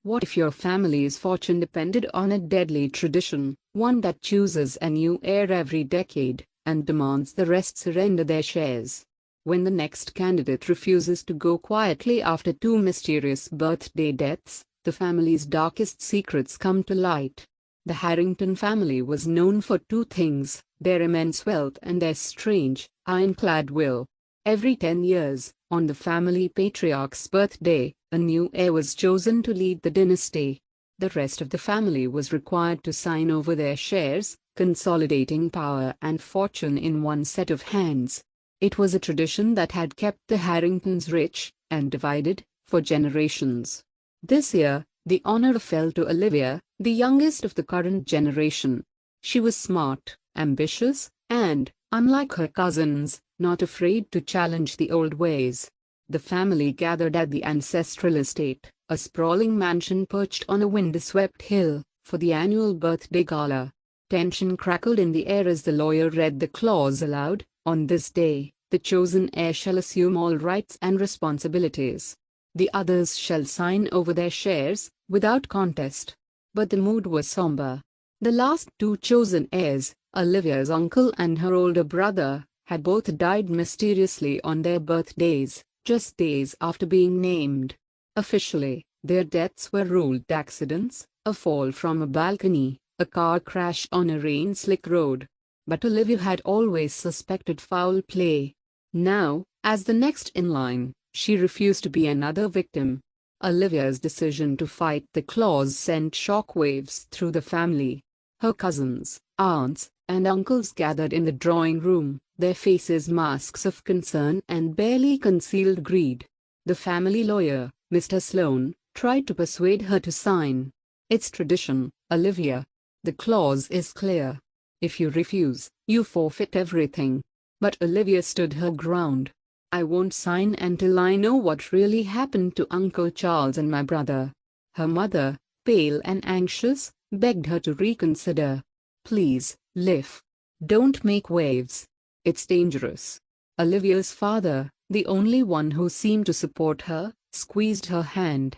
What if your family's fortune depended on a deadly tradition, one that chooses a new heir every decade, and demands the rest surrender their shares? When the next candidate refuses to go quietly after two mysterious birthday deaths, the family's darkest secrets come to light. The Harrington family was known for two things: their immense wealth and their strange, ironclad will. Every 10 years, on the family patriarch's birthday, a new heir was chosen to lead the dynasty. The rest of the family was required to sign over their shares, consolidating power and fortune in one set of hands. It was a tradition that had kept the Harringtons rich and divided for generations. This year, the honor fell to Olivia, the youngest of the current generation. She was smart, ambitious, and, unlike her cousins, not afraid to challenge the old ways. The family gathered at the ancestral estate, a sprawling mansion perched on a wind-swept hill, for the annual birthday gala. Tension crackled in the air as the lawyer read the clause aloud. On this day, the chosen heir shall assume all rights and responsibilities. The others shall sign over their shares, without contest. But the mood was somber. The last two chosen heirs, Olivia's uncle and her older brother, had both died mysteriously on their birthdays, just days after being named. Officially, their deaths were ruled accidents: a fall from a balcony, a car crash on a rain-slick road. But Olivia had always suspected foul play. Now, as the next in line, she refused to be another victim. Olivia's decision to fight the clause sent shockwaves through the family. Her cousins, aunts, and uncles gathered in the drawing room, their faces masks of concern and barely concealed greed. The family lawyer, Mr. Sloane, tried to persuade her to sign. "It's tradition, Olivia. The clause is clear. If you refuse, you forfeit everything." But Olivia stood her ground. "I won't sign until I know what really happened to Uncle Charles and my brother." Her mother, pale and anxious, begged her to reconsider. "Please, Liv. Don't make waves. It's dangerous." Olivia's father, the only one who seemed to support her, squeezed her hand.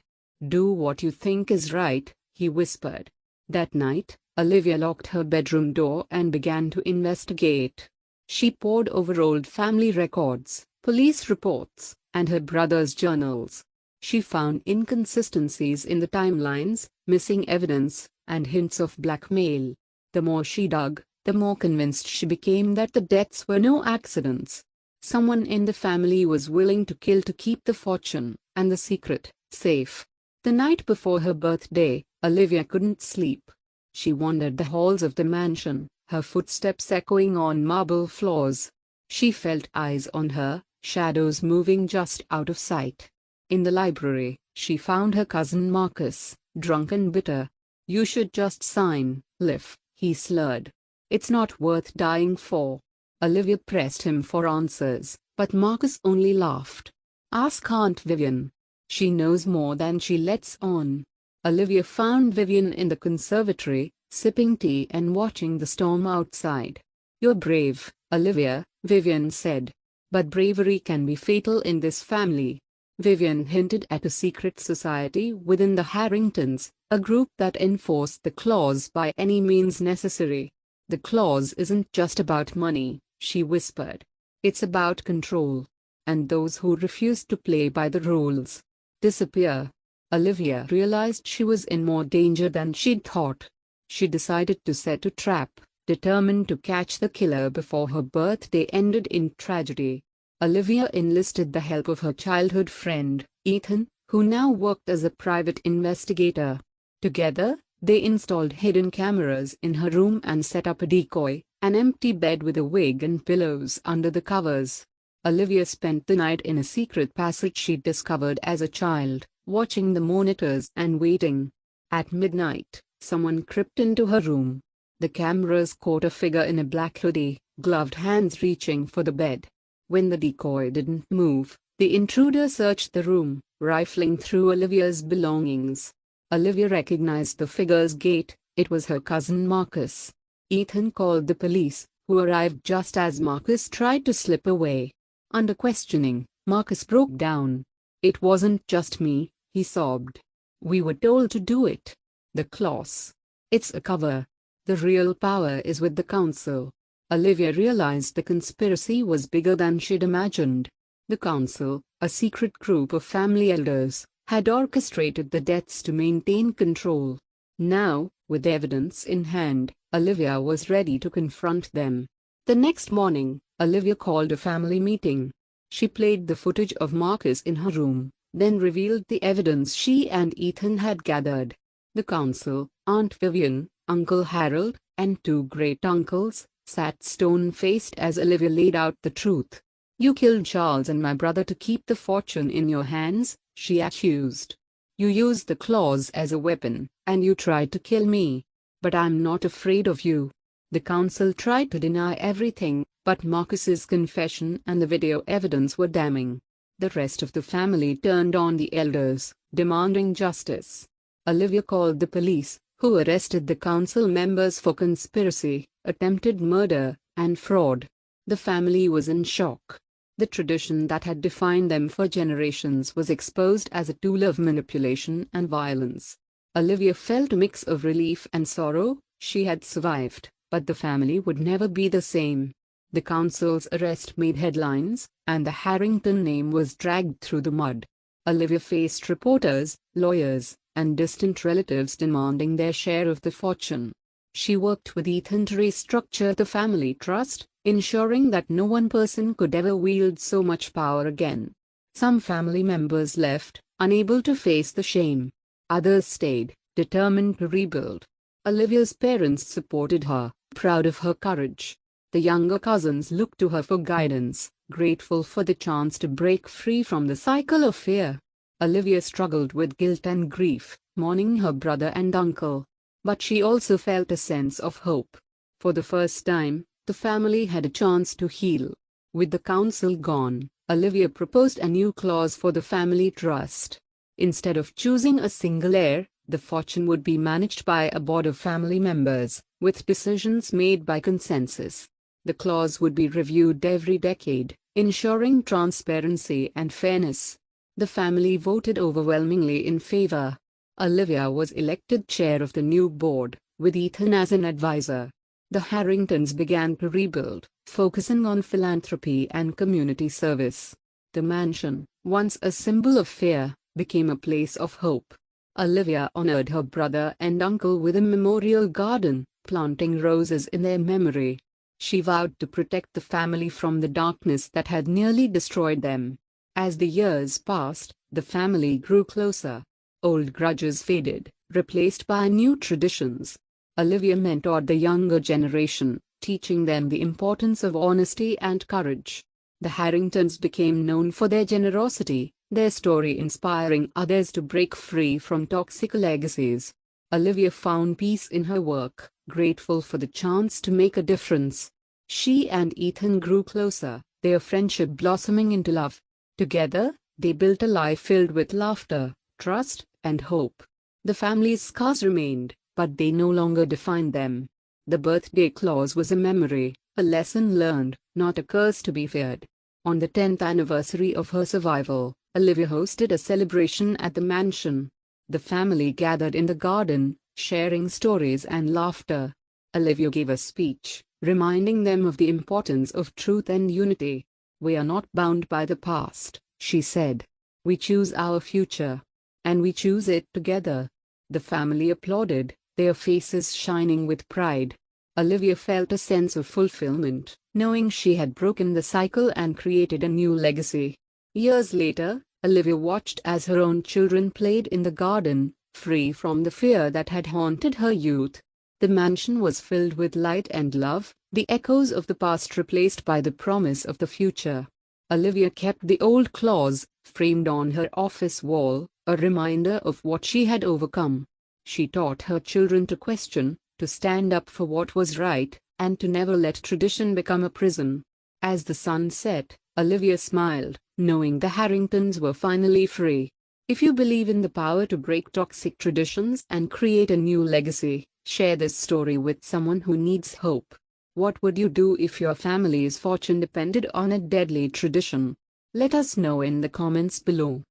"Do what you think is right," he whispered. That night, Olivia locked her bedroom door and began to investigate. She pored over old family records, police reports, and her brother's journals. She found inconsistencies in the timelines, missing evidence, and hints of blackmail. The more she dug, the more convinced she became that the deaths were no accidents. Someone in the family was willing to kill to keep the fortune and the secret safe. The night before her birthday, Olivia couldn't sleep. She wandered the halls of the mansion, her footsteps echoing on marble floors. She felt eyes on her, shadows moving just out of sight. In the library, she found her cousin Marcus, drunk and bitter. "You should just sign, Liv," he slurred. "It's not worth dying for." Olivia pressed him for answers, but Marcus only laughed. "Ask Aunt Vivian. She knows more than she lets on." Olivia found Vivian in the conservatory, sipping tea and watching the storm outside. "You're brave, Olivia," Vivian said. "But bravery can be fatal in this family." Vivian hinted at a secret society within the Harringtons, a group that enforced the clause by any means necessary. "The clause isn't just about money," she whispered. "It's about control. And those who refuse to play by the rules disappear." Olivia realized she was in more danger than she'd thought. She decided to set a trap, determined to catch the killer before her birthday ended in tragedy. Olivia enlisted the help of her childhood friend, Ethan, who now worked as a private investigator. Together, they installed hidden cameras in her room and set up a decoy, an empty bed with a wig and pillows under the covers. Olivia spent the night in a secret passage she'd discovered as a child, watching the monitors and waiting. At midnight, someone crept into her room. The cameras caught a figure in a black hoodie, gloved hands reaching for the bed. When the decoy didn't move, the intruder searched the room, rifling through Olivia's belongings. Olivia recognized the figure's gait. It was her cousin Marcus. Ethan called the police, who arrived just as Marcus tried to slip away. Under questioning, Marcus broke down. "It wasn't just me," he sobbed. We were told to do it. The clause. It's a cover. The real power is with the council. Olivia realized the conspiracy was bigger than she'd imagined. The council, a secret group of family elders, had orchestrated the deaths to maintain control. Now, with evidence in hand, Olivia was ready to confront them. The next morning, Olivia called a family meeting. She played the footage of Marcus in her room, then revealed the evidence she and Ethan had gathered. The council, Aunt Vivian, Uncle Harold, and two great-uncles, sat stone-faced as Olivia laid out the truth. "You killed Charles and my brother to keep the fortune in your hands," she accused. "You used the claws as a weapon, and you tried to kill me. But I'm not afraid of you." The council tried to deny everything, but Marcus's confession and the video evidence were damning. The rest of the family turned on the elders, demanding justice. Olivia called the police, who arrested the council members for conspiracy, attempted murder, and fraud. The family was in shock. The tradition that had defined them for generations was exposed as a tool of manipulation and violence. Olivia felt a mix of relief and sorrow. She had survived, but the family would never be the same. The council's arrest made headlines, and the Harrington name was dragged through the mud. Olivia faced reporters, lawyers, and distant relatives demanding their share of the fortune. She worked with Ethan to restructure the family trust, ensuring that no one person could ever wield so much power again. Some family members left, unable to face the shame. Others stayed, determined to rebuild. Olivia's parents supported her, proud of her courage. The younger cousins looked to her for guidance, grateful for the chance to break free from the cycle of fear. Olivia struggled with guilt and grief, mourning her brother and uncle. But she also felt a sense of hope. For the first time, the family had a chance to heal. With the council gone, Olivia proposed a new clause for the family trust. Instead of choosing a single heir, the fortune would be managed by a board of family members, with decisions made by consensus. The clause would be reviewed every decade, ensuring transparency and fairness. The family voted overwhelmingly in favor. Olivia was elected chair of the new board, with Ethan as an advisor. The Harringtons began to rebuild, focusing on philanthropy and community service. The mansion, once a symbol of fear, became a place of hope. Olivia honored her brother and uncle with a memorial garden, planting roses in their memory. She vowed to protect the family from the darkness that had nearly destroyed them. As the years passed, the family grew closer. Old grudges faded, replaced by new traditions. Olivia mentored the younger generation, teaching them the importance of honesty and courage. The Harringtons became known for their generosity, their story inspiring others to break free from toxic legacies. Olivia found peace in her work, grateful for the chance to make a difference. She and Ethan grew closer, their friendship blossoming into love. Together, they built a life filled with laughter, trust, and hope. The family's scars remained, but they no longer defined them. The birthday clause was a memory, a lesson learned, not a curse to be feared. On the 10th anniversary of her survival, Olivia hosted a celebration at the mansion. The family gathered in the garden, sharing stories and laughter. Olivia gave a speech, reminding them of the importance of truth and unity. "We are not bound by the past," she said. "We choose our future. And we choose it together." The family applauded, their faces shining with pride. Olivia felt a sense of fulfillment, knowing she had broken the cycle and created a new legacy. Years later, Olivia watched as her own children played in the garden, free from the fear that had haunted her youth. The mansion was filled with light and love, the echoes of the past replaced by the promise of the future. Olivia kept the old clause, framed on her office wall, a reminder of what she had overcome. She taught her children to question, to stand up for what was right, and to never let tradition become a prison. As the sun set, Olivia smiled, knowing the Harringtons were finally free. If you believe in the power to break toxic traditions and create a new legacy, share this story with someone who needs hope. What would you do if your family's fortune depended on a deadly tradition? Let us know in the comments below.